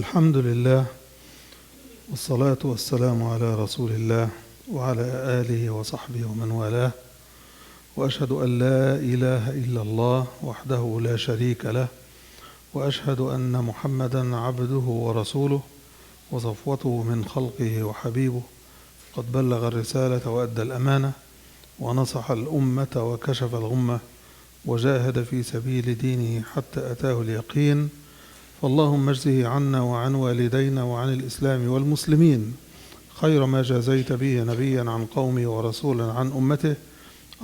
الحمد لله والصلاة والسلام على رسول الله وعلى آله وصحبه ومن والاه، وأشهد أن لا إله إلا الله وحده لا شريك له، وأشهد أن محمدا عبده ورسوله وصفوته من خلقه وحبيبه، قد بلغ الرسالة وأدى الأمانة ونصح الأمة وكشف الغمة وجاهد في سبيل دينه حتى أتاه اليقين. فاللهم اجزه عنا وعن والدينا وعن الإسلام والمسلمين خير ما جازيت به نبيا عن قومه ورسولا عن أمته.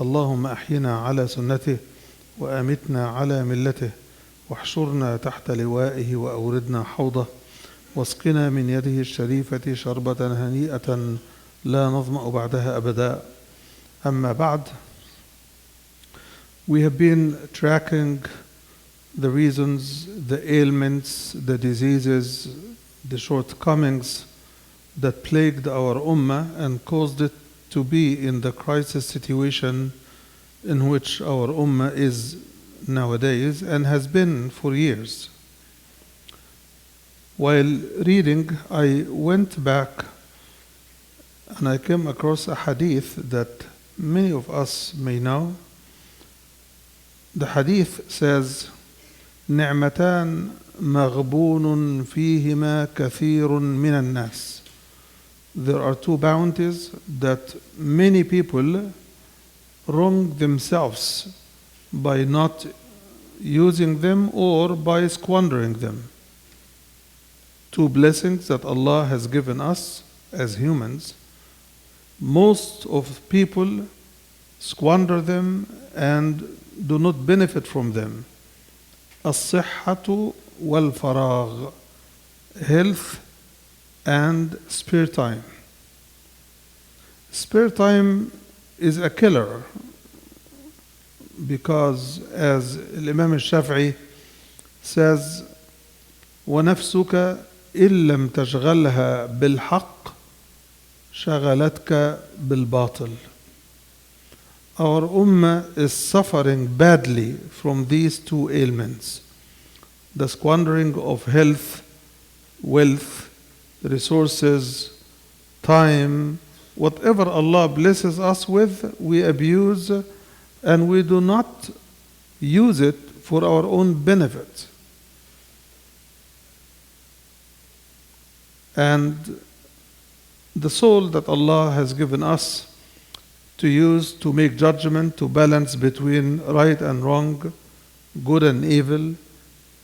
اللهم أحينا على سنته وأمتنا على ملته، واحشرنا تحت لوائه وأوردنا حوضه، واسقنا من يده الشريفة شربة هنيئة لا نظمأ بعدها أبدا. أما بعد, we have been tracking the reasons, the ailments, the diseases, the shortcomings that plagued our Ummah and caused it to be in the crisis situation in which our Ummah is nowadays and has been for years. While reading, I went back and I came across a hadith that many of us may know. The hadith says, نعمتان مغبون فيهما كثير من الناس. There are two bounties that many people wrong themselves by not using them or by squandering them. Two blessings that Allah has given us as humans. Most of people squander them and do not benefit from them. الصحة والفراغ, health and spare time. Spare time is a killer because, as Imam Al-Shafi'i says, وَنَفْسُكَ إِن لَمْ تَشْغَلْهَا بِالْحَقِّ شَغَلَتْكَ بِالْبَاطِلِ. Our Ummah is suffering badly from these two ailments: the squandering of health, wealth, resources, time. Whatever Allah blesses us with, we abuse and we do not use it for our own benefit. And the soul that Allah has given us to use to make judgment, to balance between right and wrong, good and evil,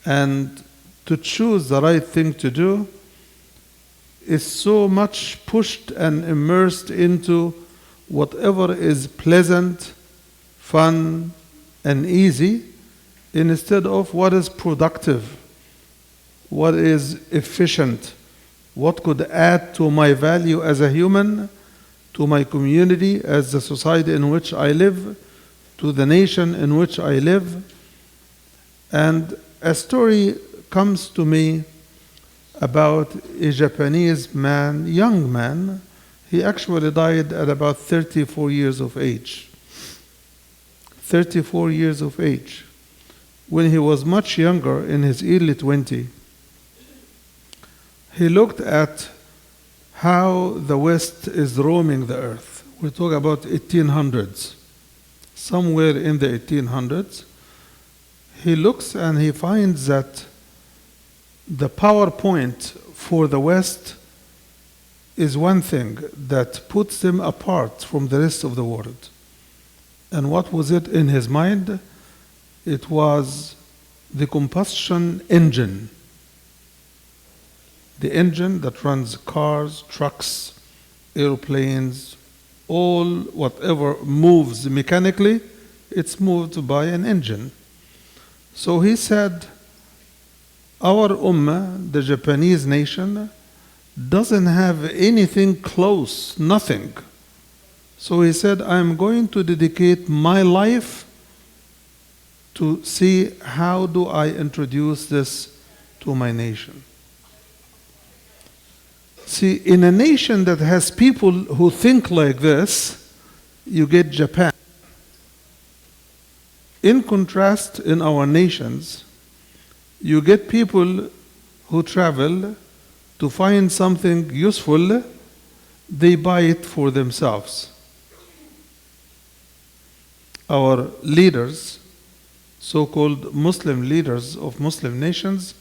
and to choose the right thing to do, is so much pushed and immersed into whatever is pleasant, fun, and easy, instead of what is productive, what is efficient, what could add to my value as a human, to my community, as the society in which I live, to the nation in which I live. And a story comes to me about a Japanese man, young man. He actually died at about 34 years of age. 34 years of age. When he was much younger, in his early 20s, he looked at how the West is roaming the earth. We talk about 1800s. Somewhere in the 1800s, he looks and he finds that the PowerPoint for the West is one thing that puts them apart from the rest of the world. And what was it in his mind? It was the combustion engine. The engine that runs cars, trucks, airplanes, all whatever moves mechanically, it's moved by an engine. So he said, our Ummah, the Japanese nation, doesn't have anything close, nothing. So he said, I'm going to dedicate my life to see how do I introduce this to my nation. See, in a nation that has people who think like this, you get Japan. In contrast, in our nations, you get people who travel to find something useful, they buy it for themselves. Our leaders, so-called Muslim leaders of Muslim nations,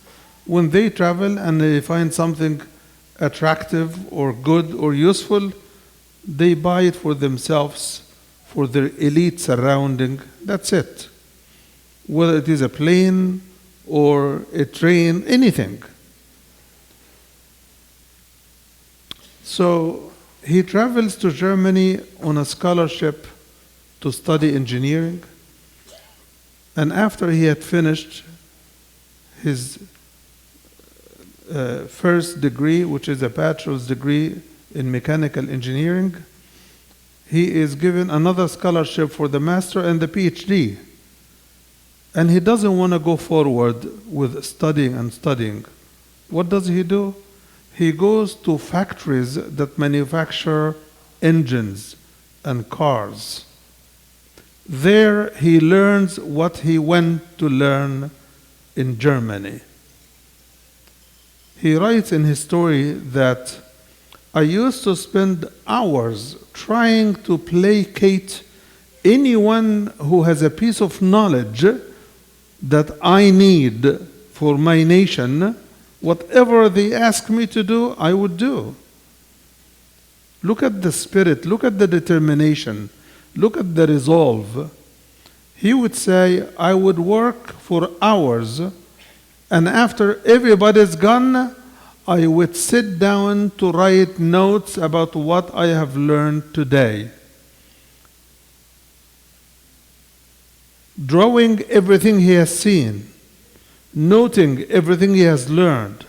when they travel and they find something attractive or good or useful, they buy it for themselves, for their elite surrounding. That's it. Whether it is a plane or a train, anything. So he travels to Germany on a scholarship to study engineering. And after he had finished his first degree, which is a bachelor's degree in mechanical engineering, he is given another scholarship for the master and the PhD. And he doesn't want to go forward with studying and studying. What does he do? He goes to factories that manufacture engines and cars. There he learns what he went to learn in Germany. He writes in his story that I used to spend hours trying to placate anyone who has a piece of knowledge that I need for my nation. Whatever they ask me to do, I would do. Look at the spirit, look at the determination, look at the resolve. He would say, I would work for hours, and after everybody's gone, I would sit down to write notes about what I have learned today. Drawing everything he has seen, noting everything he has learned.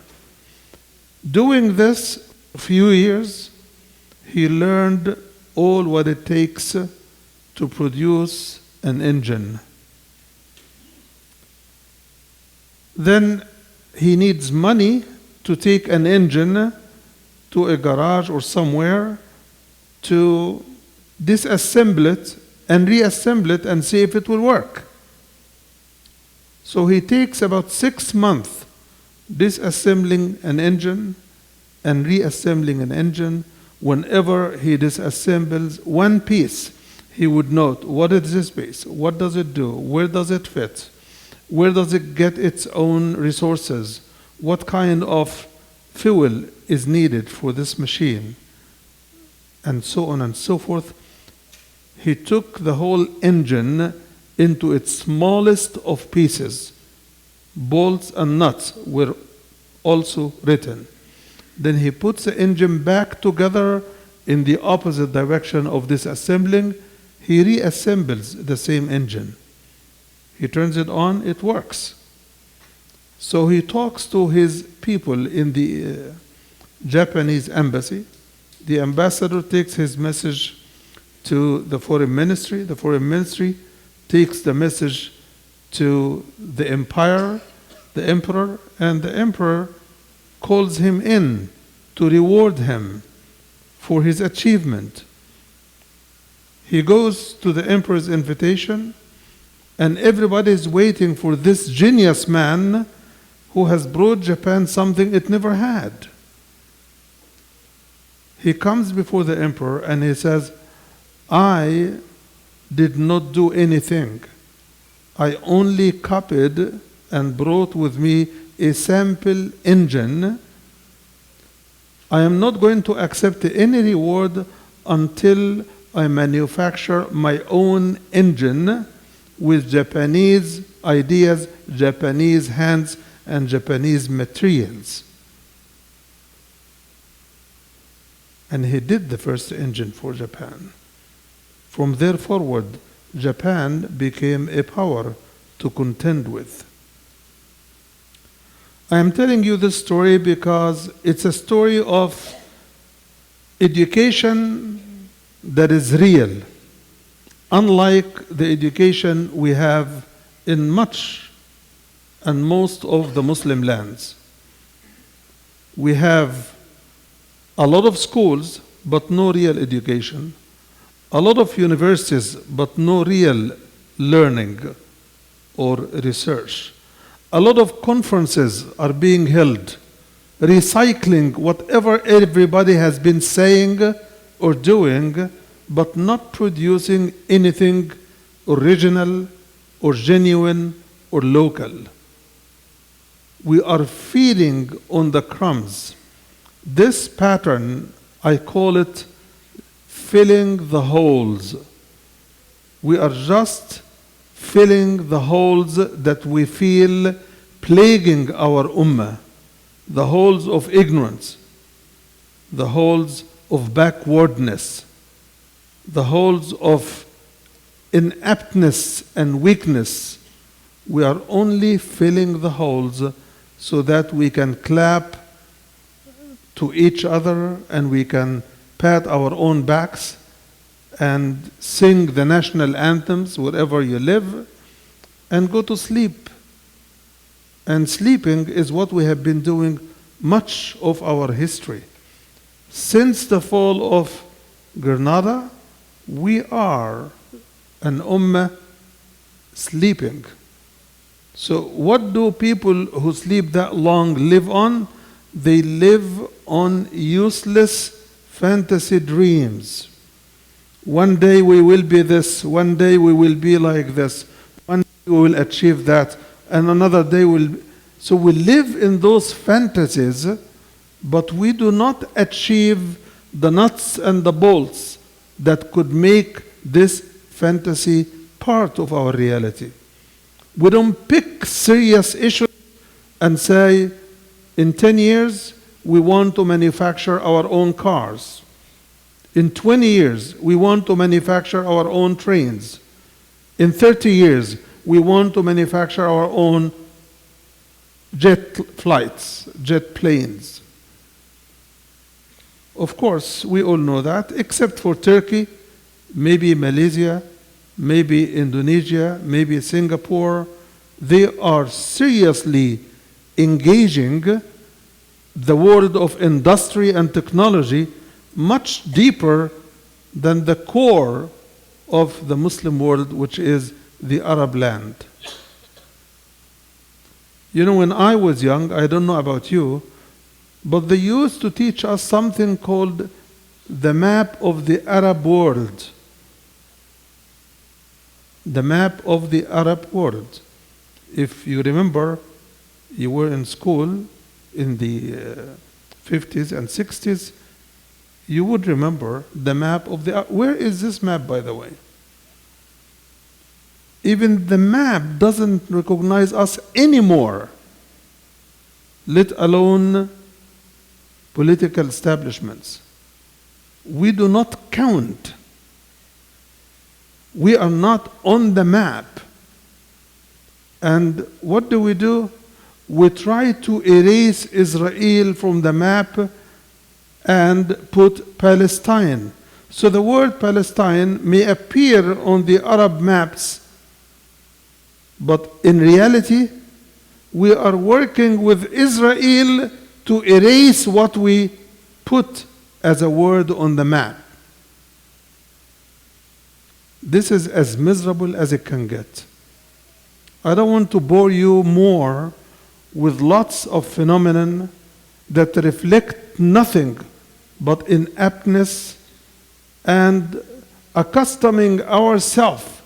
Doing this a few years, he learned all what it takes to produce an engine. Then he needs money to take an engine to a garage or somewhere to disassemble it and reassemble it and see if it will work. So he takes about 6 months disassembling an engine and reassembling an engine. Whenever he disassembles one piece, he would note, what is this piece? What does it do? Where does it fit? Where does it get its own resources? What kind of fuel is needed for this machine? And so on and so forth. He took the whole engine into its smallest of pieces. Bolts and nuts were also written. Then he puts the engine back together in the opposite direction of disassembling. He reassembles the same engine. He turns it on, it works. So he talks to his people in the Japanese embassy. The ambassador takes his message to the foreign ministry. The foreign ministry takes the message to the emperor, and the emperor calls him in to reward him for his achievement. He goes to the emperor's invitation, and everybody is waiting for this genius man who has brought Japan something it never had. He comes before the emperor and he says, I did not do anything. I only copied and brought with me a sample engine. I am not going to accept any reward until I manufacture my own engine with Japanese ideas, Japanese hands, and Japanese materials. And he did the first engine for Japan. From there forward, Japan became a power to contend with. I am telling you this story because it's a story of education that is real, unlike the education we have in much and most of the Muslim lands. We have a lot of schools, but no real education. A lot of universities, but no real learning or research. A lot of conferences are being held, recycling whatever everybody has been saying or doing, but not producing anything original or genuine or local. We are feeding on the crumbs. This pattern, I call it filling the holes. We are just filling the holes that we feel plaguing our ummah, the holes of ignorance, the holes of backwardness, the holes of inaptness and weakness. We are only filling the holes so that we can clap to each other and we can pat our own backs and sing the national anthems wherever you live and go to sleep. And sleeping is what we have been doing much of our history. Since the fall of Grenada, we are an ummah sleeping. So what do people who sleep that long live on? They live on useless fantasy dreams. One day we will be this, one day we will be like this, one day we will achieve that, and another day will be. So we live in those fantasies, but we do not achieve the nuts and the bolts that could make this fantasy part of our reality. We don't pick serious issues and say, in 10 years, we want to manufacture our own cars. In 20 years, we want to manufacture our own trains. In 30 years, we want to manufacture our own jet flights, jet planes. Of course, we all know that, except for Turkey, maybe Malaysia, maybe Indonesia, maybe Singapore. They are seriously engaging the world of industry and technology much deeper than the core of the Muslim world, which is the Arab land. You know, when I was young, I don't know about you, but they used to teach us something called the map of the Arab world. The map of the Arab world. If you remember, you were in school in the 50s and 60s, you would remember the map of the... Where is this map, by the way? Even the map doesn't recognize us anymore, let alone political establishments. We do not count. We are not on the map. And what do? We try to erase Israel from the map and put Palestine. So the word Palestine may appear on the Arab maps, but in reality, we are working with Israel to erase what we put as a word on the map. This is as miserable as it can get. I don't want to bore you more with lots of phenomena that reflect nothing but inaptness and accustoming ourselves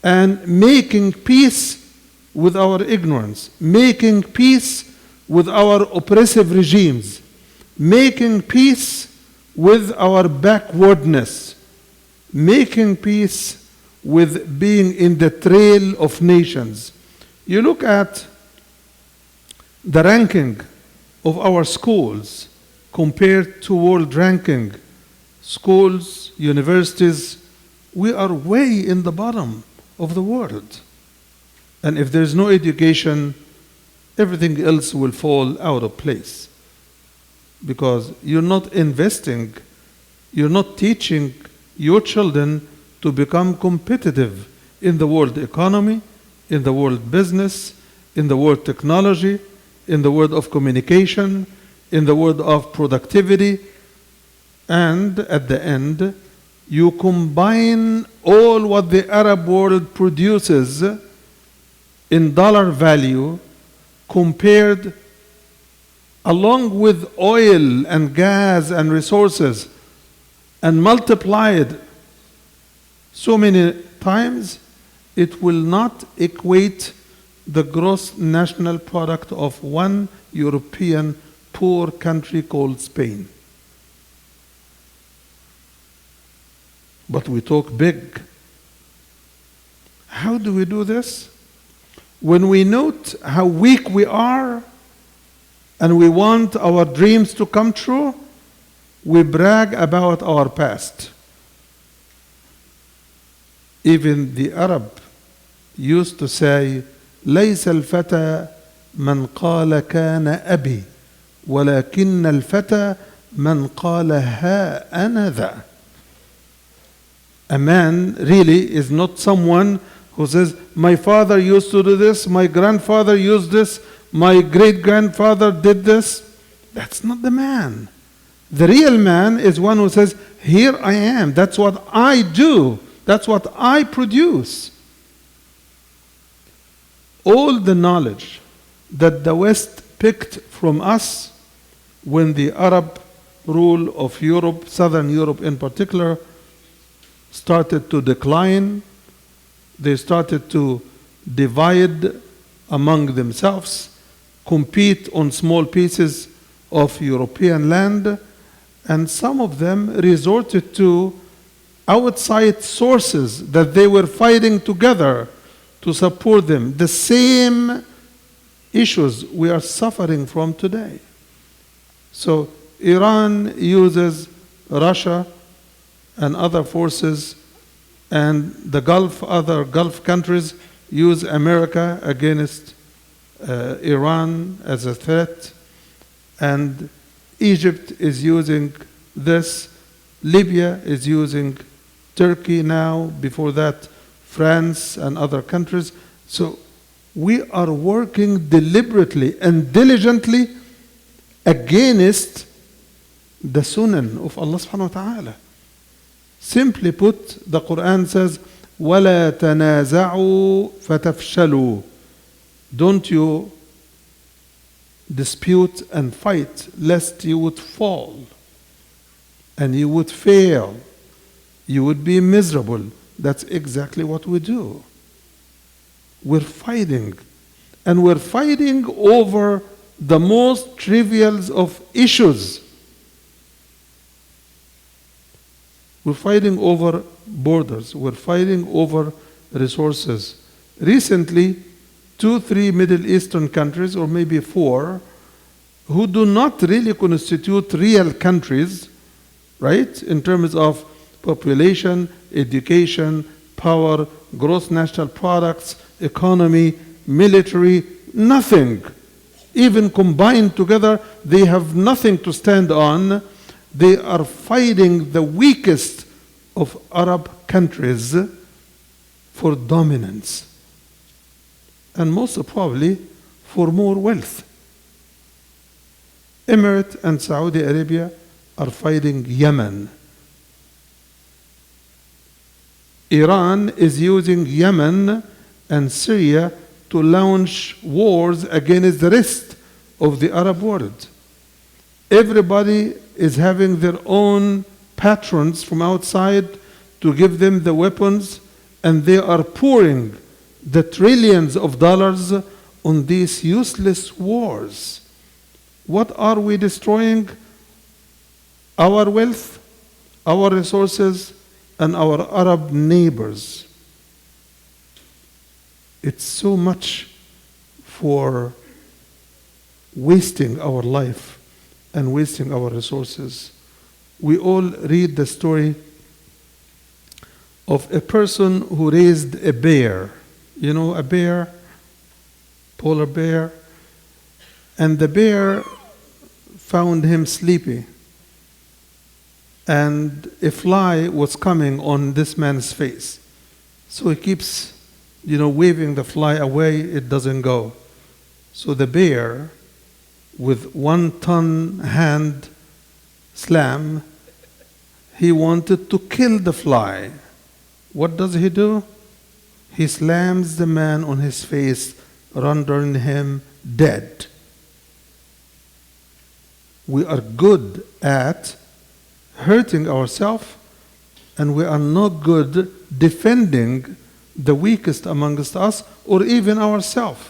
and making peace with our ignorance, making peace with our oppressive regimes, making peace with our backwardness, making peace with being in the trail of nations. You look at the ranking of our schools compared to world ranking, schools, universities, we are way in the bottom of the world. And if there's no education, everything else will fall out of place. Because you're not investing, you're not teaching your children to become competitive in the world economy, in the world business, in the world technology, in the world of communication, in the world of productivity. And at the end, you combine all what the Arab world produces in dollar value compared along with oil and gas and resources, and multiplied so many times, it will not equate the gross national product of one European poor country called Spain. But we talk big. How do we do this? When we note how weak we are and we want our dreams to come true, we brag about our past. Even the Arab used to say, ليس الفتى من قال كان أبي ولكن الفتى من قال ها أنا ذا. A man really is not someone who says, my father used to do this, my grandfather used this, my great-grandfather did this. That's not the man. The real man is one who says, here I am, that's what I do, that's what I produce. All the knowledge that the West picked from us when the Arab rule of Europe, Southern Europe in particular, started to decline, they started to divide among themselves, compete on small pieces of European land, and some of them resorted to outside sources that they were fighting together to support them. The same issues we are suffering from today. So Iran uses Russia and other forces, and the other Gulf countries use America against Iran as a threat, and Egypt is using this, Libya is using Turkey now, before that France and other countries. So we are working deliberately and diligently against the sunan of Allah subhanahu wa ta'ala. Simply put, the Quran says, وَلَا تَنَازَعُوا فَتَفْشَلُوا. Don't you dispute and fight, lest you would fall and you would fail. You would be miserable. That's exactly what we do. We're fighting. And we're fighting over the most trivial of issues. We're fighting over borders. We're fighting over resources. Recently, 2-3 Middle Eastern countries, or maybe 4, who do not really constitute real countries, right, in terms of population, education, power, gross national products, economy, military, nothing. Even combined together, they have nothing to stand on. They are fighting the weakest of Arab countries for dominance, and most probably for more wealth. Emirates and Saudi Arabia are fighting Yemen. Iran is using Yemen and Syria to launch wars against the rest of the Arab world. Everybody is having their own patrons from outside to give them the weapons, and they are pouring the trillions of dollars on these useless wars. What are we destroying? Our wealth, our resources, and our Arab neighbors. It's so much for wasting our life and wasting our resources. We all read the story of a person who raised a bear. You know, a bear, polar bear, and the bear found him sleepy. And a fly was coming on this man's face. So he keeps, waving the fly away, it doesn't go. So the bear, with 1-ton hand slam, he wanted to kill the fly. What does he do? He slams the man on his face, rendering him dead. We are good at hurting ourselves, and we are not good defending the weakest amongst us or even ourselves.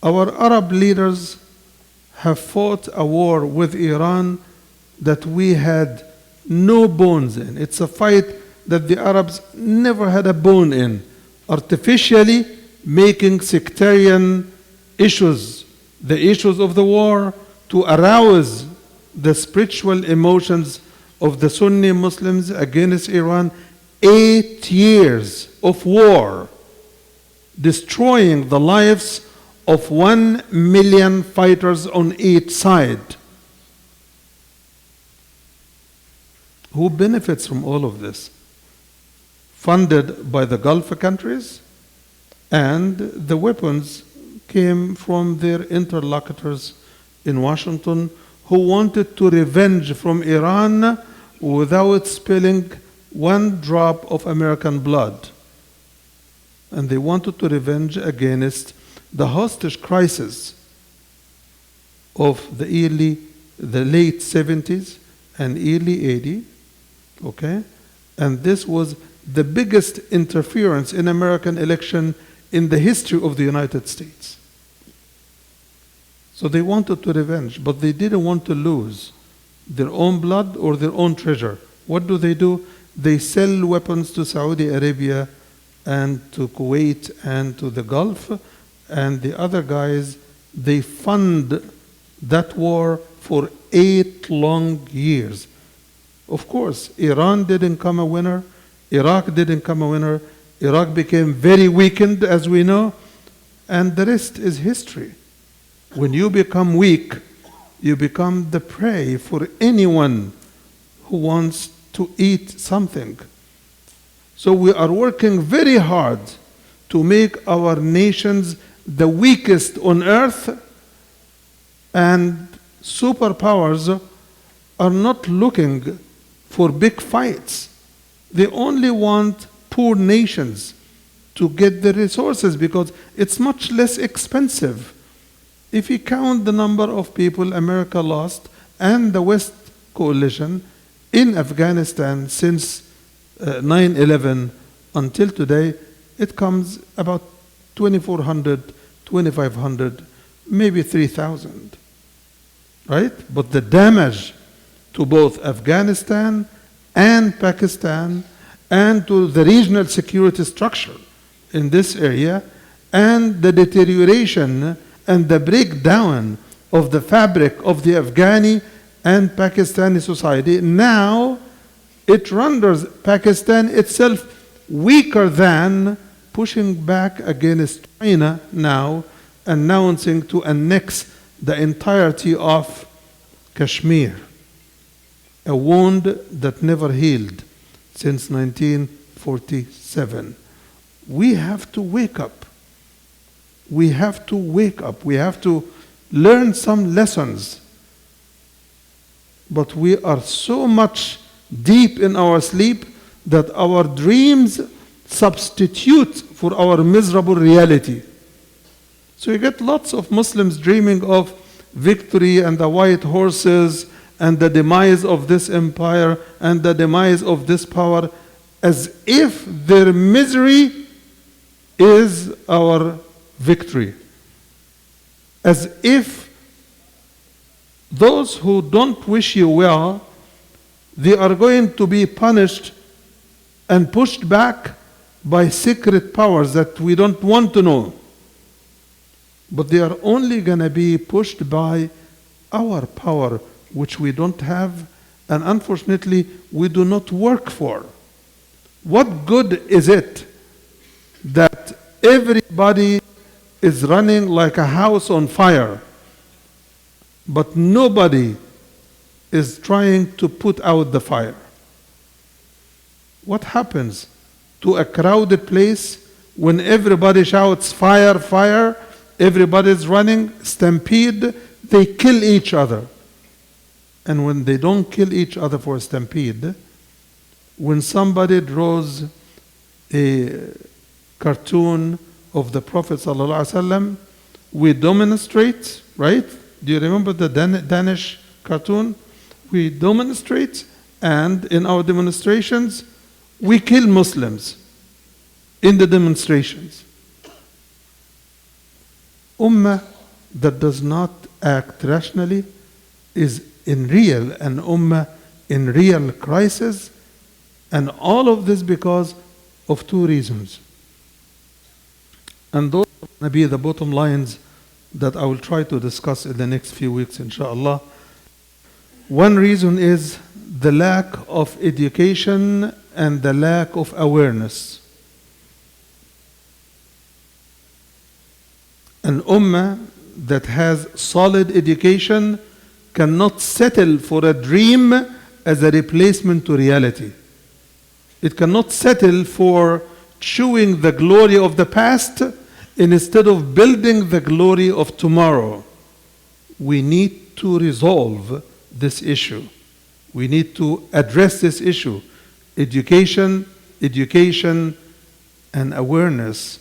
Our Arab leaders have fought a war with Iran that we had no bones in. It's a fight that the Arabs never had a bone in, artificially making sectarian issues the issues of the war to arouse the spiritual emotions of the Sunni Muslims against Iran. 8 years of war, destroying the lives of 1 million fighters on each side. Who benefits from all of this? Funded by the Gulf countries, and the weapons came from their interlocutors in Washington, who wanted to revenge from Iran without spilling one drop of American blood. And they wanted to revenge against the hostage crisis of the late 70s and early 80s, okay? And this was the biggest interference in American election in the history of the United States. So they wanted to revenge, but they didn't want to lose their own blood or their own treasure. What do? They sell weapons to Saudi Arabia and to Kuwait and to the Gulf, and the other guys, they fund that war for 8 long years. Of course, Iran didn't come a winner. Iraq didn't come a winner. Iraq became very weakened, as we know, and the rest is history. When you become weak, you become the prey for anyone who wants to eat something. So we are working very hard to make our nations the weakest on earth, and superpowers are not looking for big fights. They only want poor nations to get the resources because it's much less expensive. If you count the number of people America lost and the West coalition in Afghanistan since 9/11 until today, it comes about 2,400, 2,500, maybe 3,000, right? But the damage to both Afghanistan and Pakistan and to the regional security structure in this area, and the deterioration and the breakdown of the fabric of the Afghani and Pakistani society, now it renders Pakistan itself weaker than pushing back against China now, announcing to annex the entirety of Kashmir, a wound that never healed since 1947. We have to wake up. We have to wake up. We have to learn some lessons. But we are so much deep in our sleep that our dreams substitute for our miserable reality. So you get lots of Muslims dreaming of victory and the white horses and the demise of this empire and the demise of this power, as if their misery is our victory. As if those who don't wish you well, they are going to be punished and pushed back by secret powers that we don't want to know. But they are only going to be pushed by our power, which we don't have, and unfortunately we do not work for. What good is it that everybody is running like a house on fire, but nobody is trying to put out the fire? What happens to a crowded place when everybody shouts fire, fire, everybody's running, stampede, they kill each other. And when they don't kill each other for a stampede, when somebody draws a cartoon of the Prophet ﷺ, we demonstrate, right? Do you remember the Danish cartoon? We demonstrate, and in our demonstrations, we kill Muslims in the demonstrations. Ummah that does not act rationally is an ummah in real crisis, and all of this because of two reasons. And those are going to be the bottom lines that I will try to discuss in the next few weeks, inshallah. One reason is the lack of education and the lack of awareness. An ummah that has solid education cannot settle for a dream as a replacement to reality. It cannot settle for chewing the glory of the past instead of building the glory of tomorrow. We need to resolve this issue. We need to address this issue. Education, and awareness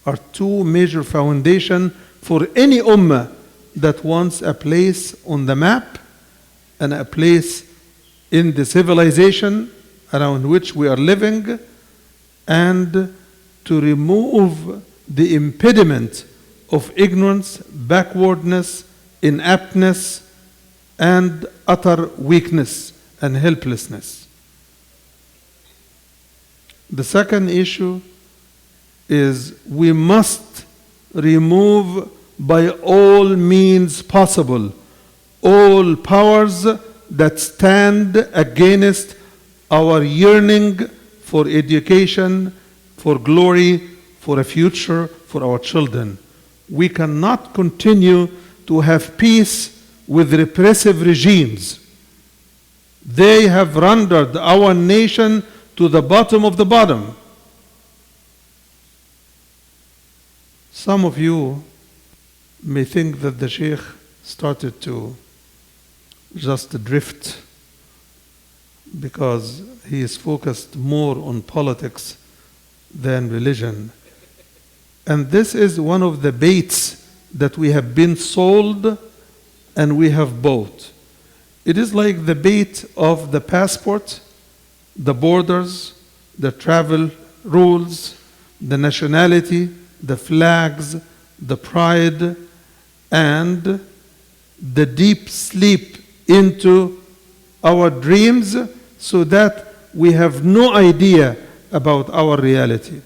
are two major foundations for any ummah that wants a place on the map and a place in the civilization around which we are living, and to remove the impediment of ignorance, backwardness, inaptness, and utter weakness and helplessness. The second issue is we must remove by all means possible all powers that stand against our yearning for education, for glory, for a future for our children. We cannot continue to have peace with repressive regimes. They have rendered our nation to the bottom of the bottom. Some of you may think that the Sheikh started to just drift because he is focused more on politics than religion. And this is one of the baits that we have been sold and we have bought. It is like the bait of the passport, the borders, the travel rules, the nationality, the flags, the pride, and the deep sleep into our dreams so that we have no idea about our reality.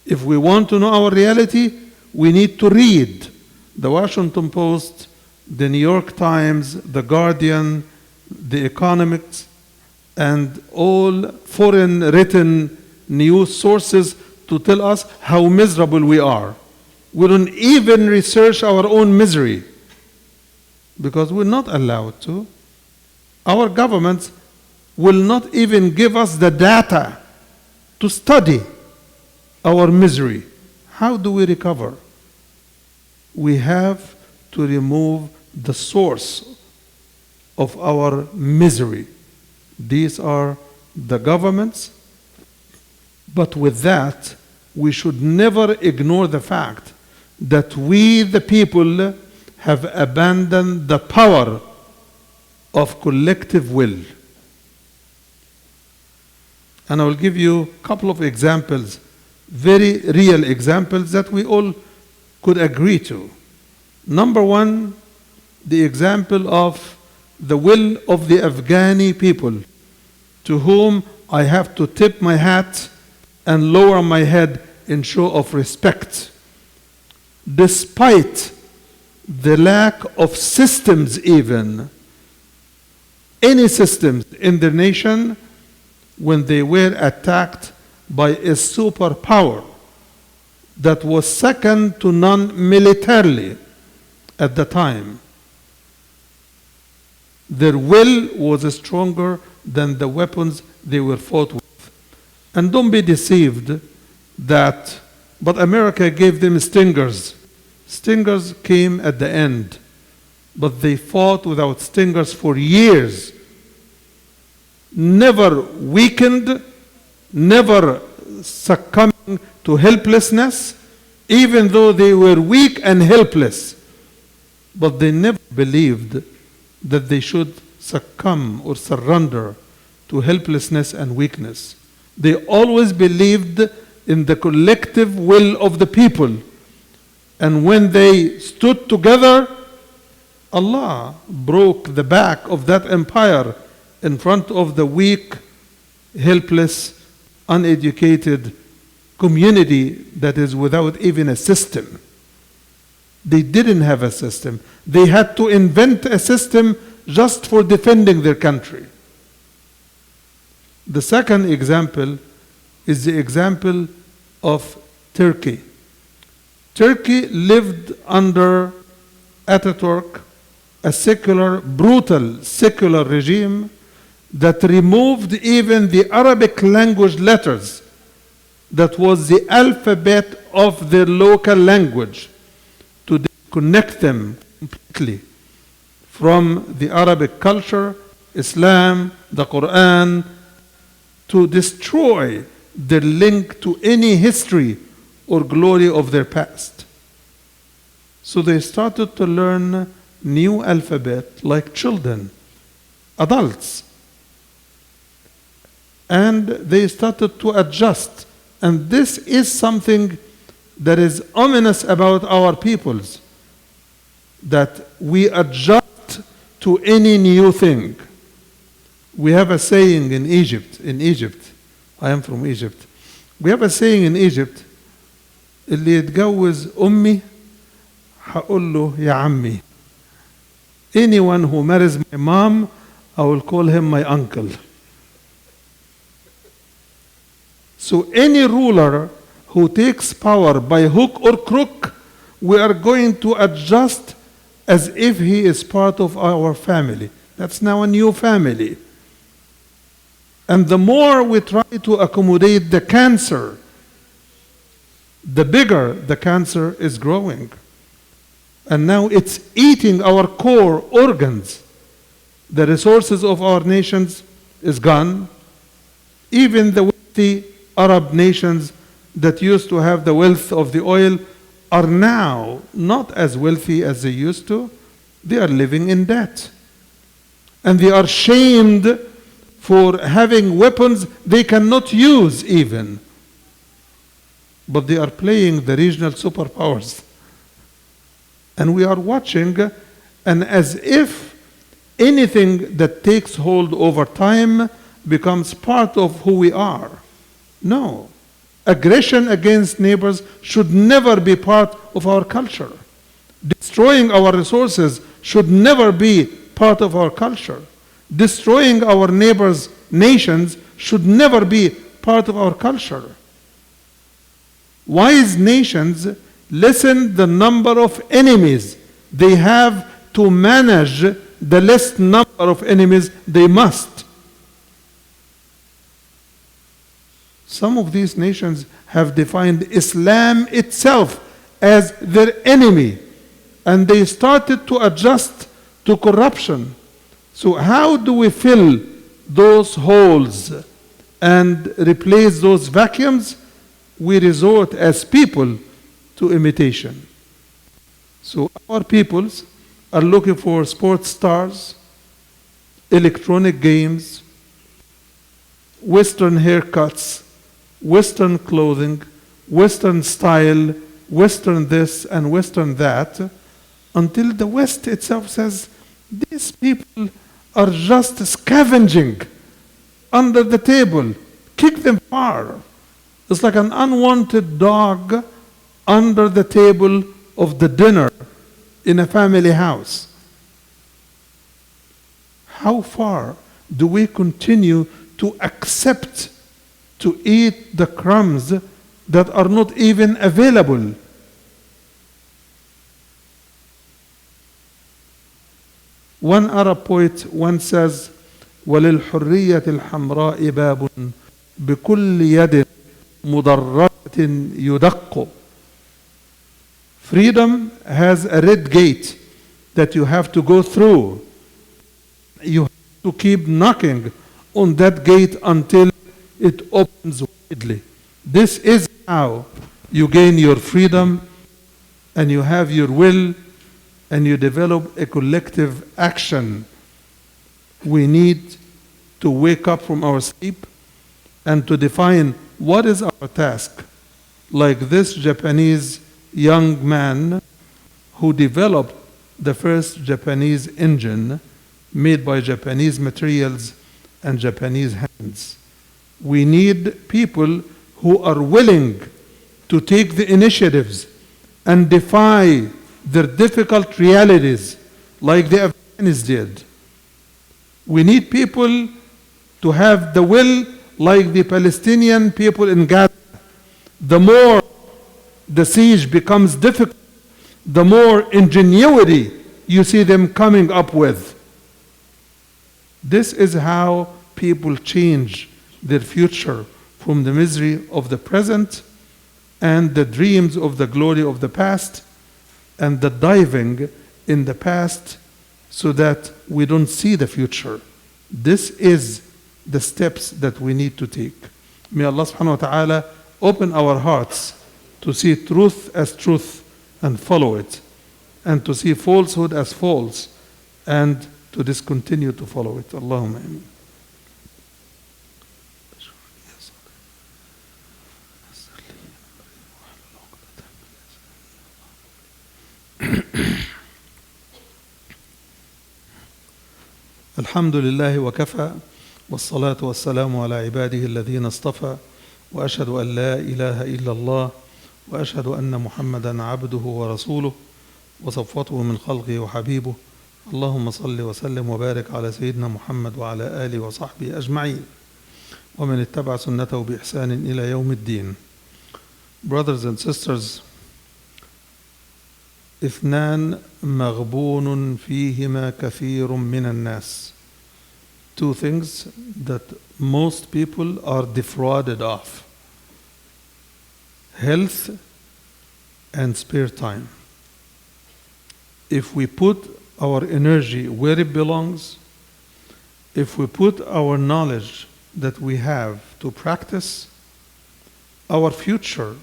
If we want to know our reality, we need to read the Washington Post, the New York Times, the Guardian, the Economics, and all foreign written news sources to tell us how miserable we are. We don't even research our own misery because we're not allowed to. Our governments will not even give us the data to study our misery. How do we recover? We have to remove the source of our misery. These are the governments, but with that, we should never ignore the fact that we, the people, have abandoned the power of collective will. And I will give you a couple of examples, very real examples that we all could agree to. Number one, the example of the will of the Afghani people, to whom I have to tip my hat and lower my head in show of respect. Despite the lack of systems even, any systems in their nation, when they were attacked by a superpower that was second to none militarily at the time, their will was stronger than the weapons they were fought with. And don't be deceived that, but America gave them stingers. Stingers came at the end, but they fought without stingers for years. Never weakened, never succumbing to helplessness, even though they were weak and helpless. but they never believed that they should succumb or surrender to helplessness and weakness. They always believed in the collective will of the people. And when they stood together, Allah broke the back of that empire in front of the weak, helpless, uneducated community that is without even a system. They didn't have a system. They had to invent a system just for defending their country. The second example is the example of Turkey. Turkey lived under Ataturk, a secular, brutal secular regime that removed even the Arabic language letters, that was the alphabet of their local language, to disconnect them completely from the Arabic culture, Islam, the Quran, to destroy their link to any history or glory of their past. So they started to learn new alphabet like children, adults. And they started to adjust. And this is something that is ominous about our peoples, that we adjust to any new thing. We have a saying in Egypt, I am from Egypt. We have a saying in Egypt, اللي يتجوز أمي هقول له يا عمي. Anyone who marries my mom, I will call him my uncle. So any ruler who takes power by hook or crook, we are going to adjust as if he is part of our family. That's now a new family. And the more we try to accommodate the cancer, the bigger the cancer is growing. And now it's eating our core organs. The resources of our nations is gone. Even the wealthy Arab nations that used to have the wealth of the oil are now not as wealthy as they used to. They are living in debt. And they are shamed for having weapons they cannot use even. But they are playing the regional superpowers. And we are watching, and as if anything that takes hold over time becomes part of who we are. No. Aggression against neighbors should never be part of our culture. Destroying our resources should never be part of our culture. Destroying our neighbors' nations should never be part of our culture. Wise nations lessen the number of enemies they have to manage the less number of enemies they must. Some of these nations have defined Islam itself as their enemy, and they started to adjust to corruption. So how do we fill those holes and replace those vacuums? We resort as people to imitation. So our peoples are looking for sports stars, electronic games, Western haircuts, Western clothing, Western style, Western this and Western that, until the West itself says, these people are just scavenging under the table. Kick them far. It's like an unwanted dog under the table of the dinner in a family house. How far do we continue to accept to eat the crumbs that are not even available? One Arab poet once says, وَلِلْحُرِّيَّةِ الْحَمْرَاءِ بَابٌ بِكُلِّ يَدٍ مُضَرَّةٍ يُدَقُّ. Freedom has a red gate that you have to go through. You have to keep knocking on that gate until it opens widely. This is how you gain your freedom and you have your will and you develop a collective action. We need to wake up from our sleep and to define what is our task. Like this Japanese young man who developed the first Japanese engine made by Japanese materials and Japanese hands. We need people who are willing to take the initiatives and defy their difficult realities like the Afghans did. We need people to have the will like the Palestinian people in Gaza. The more the siege becomes difficult, the more ingenuity you see them coming up with. This is how people change their future from the misery of the present and the dreams of the glory of the past and the diving in the past so that we don't see the future. This is the steps that we need to take. May Allah subhanahu wa ta'ala open our hearts to see truth as truth and follow it, and to see falsehood as false and to discontinue to follow it. Allahumma ameen. الحمد لله وكفى والصلاة والسلام على عباده الذين اصطفى وأشهد أن لا إله إلا الله وأشهد أن محمدا عبده ورسوله وصفوته من خلقه وحبيبه اللهم صل وسلم وبارك على سيدنا محمد وعلى آله وصحبه أجمعين ومن اتبع سنته بإحسان إلى يوم الدين. Brothers and sisters, اثنان مغبون فيهما كثير من الناس. Two things that most people are defrauded of: health and spare time. If we put our energy where it belongs, if we put our knowledge that we have to practice, our future,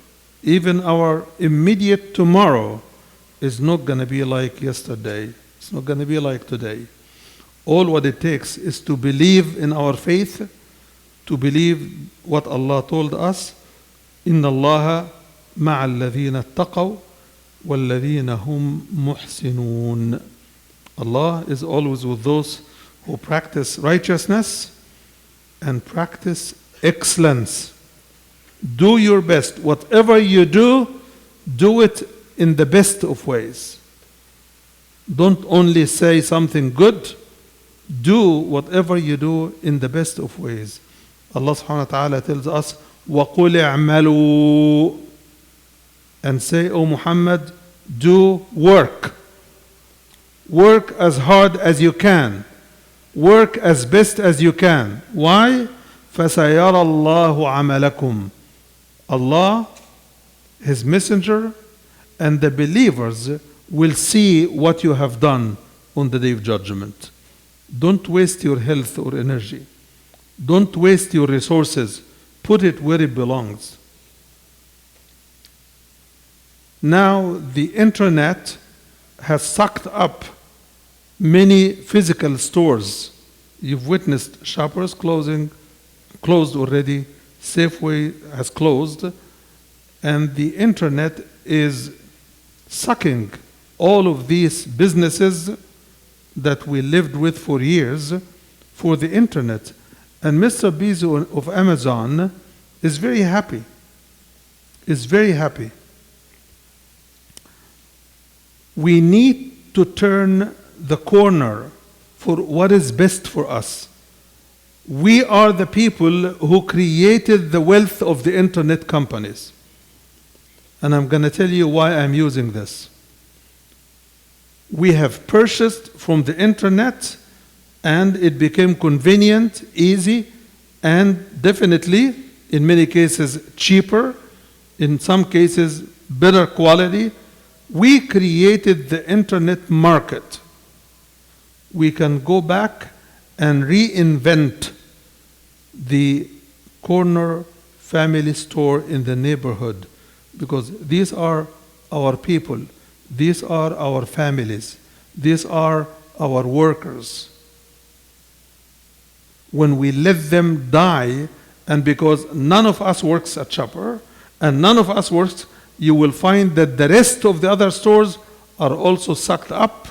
even our immediate tomorrow, is not going to be like yesterday. It's not going to be like today. All what it takes is to believe in our faith, to believe what Allah told us, إِنَّ اللَّهَ مَعَ الَّذِينَ اتَّقَوْا وَالَّذِينَ هُمْ مُحْسِنُونَ. Allah is always with those who practice righteousness and practice excellence. Do your best. Whatever you do, do it in the best of ways. Don't only say something good. Do whatever you do in the best of ways. Allah subhanahu wa ta'ala tells us, وَقُلِ اعْمَلُوا, and say, O Muhammad, do work. Work as hard as you can. Work as best as you can. Why? فَسَيَرَى اللَّهُ عَمَلَكُمْ. Allah, His Messenger, and the believers will see what you have done on the Day of Judgment. Don't waste your health or energy. Don't waste your resources. Put it where it belongs. Now, the internet has sucked up many physical stores. You've witnessed Shoppers closed already. Safeway has closed. And the internet is sucking all of these businesses that we lived with for years for the internet. And Mr. Bezos of Amazon is very happy. Is very happy. We need to turn the corner for what is best for us. We are the people who created the wealth of the internet companies. And I'm going to tell you why I'm using this. We have purchased from the internet, and it became convenient, easy, and definitely, in many cases, cheaper, in some cases, better quality. We created the internet market. We can go back and reinvent the corner family store in the neighborhood, because these are our people. These are our families. These are our workers. When we let them die, and because none of us works at Chopper, and none of us works, you will find that the rest of the other stores are also sucked up,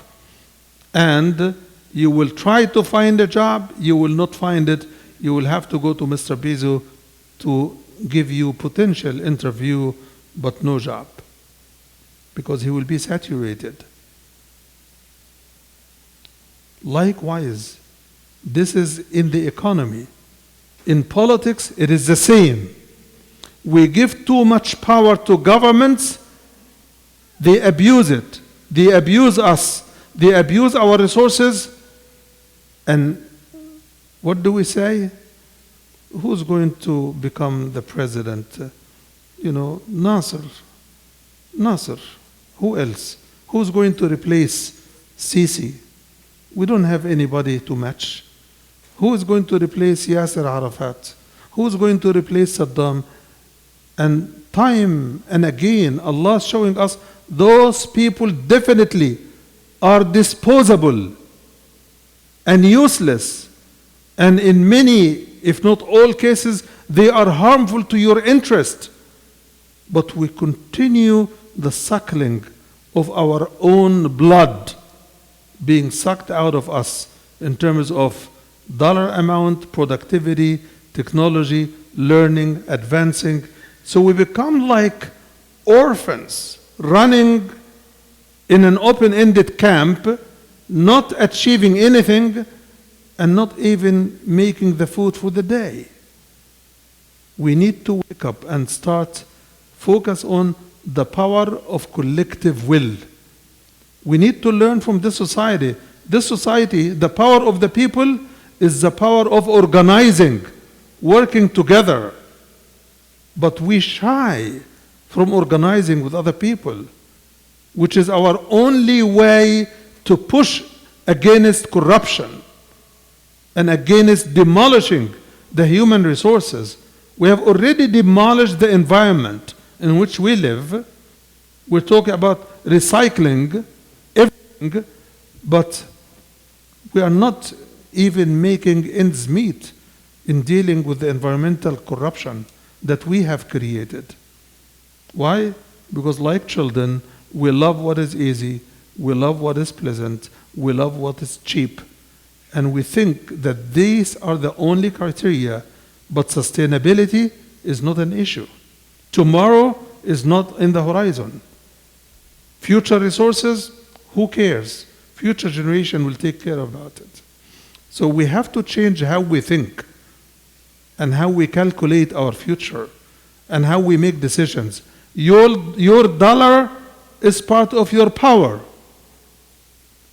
and you will try to find a job, you will not find it. You will have to go to Mr. Bezos to give you potential interview, but no job, because he will be saturated. Likewise, this is in the economy. In politics, it is the same. We give too much power to governments, they abuse it. They abuse us. They abuse our resources. And what do we say? Who's going to become the president? Nasser. Nasser. Who else? Who's going to replace Sisi? We don't have anybody to match. Who is going to replace Yasser Arafat? Who is going to replace Saddam? And time and again, Allah is showing us those people definitely are disposable and useless. And in many, if not all cases, they are harmful to your interest. But we continue the suckling of our own blood being sucked out of us in terms of dollar amount, productivity, technology, learning, advancing. So we become like orphans running in an open-ended camp, not achieving anything and not even making the food for the day. We need to wake up and start focus on the power of collective will. We need to learn from this society. This society, the power of the people is the power of organizing, working together. But we shy from organizing with other people, which is our only way to push against corruption and against demolishing the human resources. We have already demolished the environment in which we live. We're talking about recycling everything, but we are not even making ends meet in dealing with the environmental corruption that we have created. Why? Because like children, we love what is easy, we love what is pleasant, we love what is cheap, and we think that these are the only criteria, but sustainability is not an issue. Tomorrow is not in the horizon. Future resources, who cares? Future generation will take care about it. So we have to change how we think and how we calculate our future and how we make decisions. Your dollar is part of your power.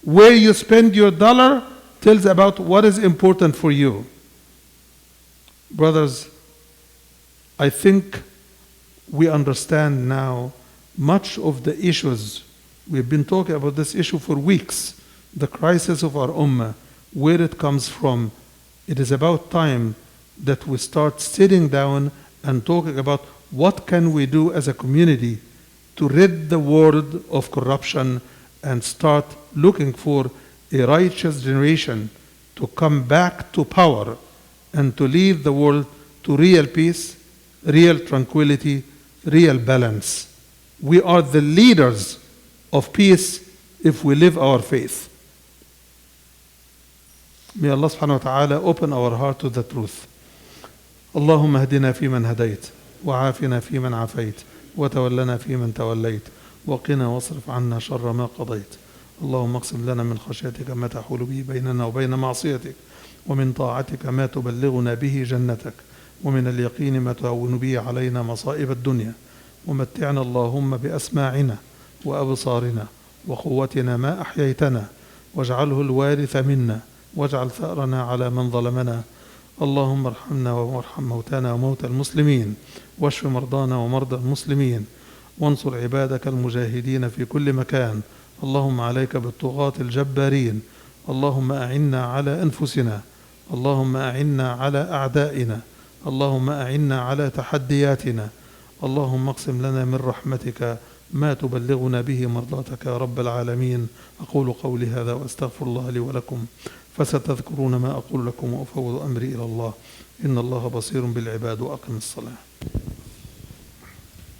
Where you spend your dollar tells about what is important for you. Brothers, I think we understand now much of the issues. We've been talking about this issue for weeks. The crisis of our Ummah, where it comes from. It is about time that we start sitting down and talking about what can we do as a community to rid the world of corruption and start looking for a righteous generation to come back to power and to lead the world to real peace, real tranquility, real balance. We are the leaders of peace if we live our faith. May Allah subhanahu wa ta'ala open our heart to the truth. اللهم اهدنا فيمن هديت وعافنا فيمن عافيت وتولنا فيمن توليت وقنا واصرف عنا شر ما قضيت. اللهم اقسم لنا من خشيتك ما تحول به بيننا وبين معصيتك ومن طاعتك ما تبلغنا به جنتك ومن اليقين ما تهون به علينا مصائب الدنيا ومتعنا اللهم بأسماعنا وأبصارنا وقوتنا ما أحييتنا واجعله الوارث منا واجعل ثأرنا على من ظلمنا. اللهم ارحمنا وارحم موتانا وموتى المسلمين واشف مرضانا ومرضى المسلمين وانصر عبادك المجاهدين في كل مكان. اللهم عليك بالطغاة الجبارين. اللهم أعنا على أنفسنا. اللهم أعنا على أعدائنا. اللهم أعنا على تحدياتنا. اللهم اقسم لنا من رحمتك ما تبلغنا به مرضاتك يا رب العالمين. أقول قولي هذا وأستغفر الله لي ولكم، فستذكرون ما أقول لكم وأفوض أمري إلى الله، إن الله بصير بالعباد. وأقم الصلاة.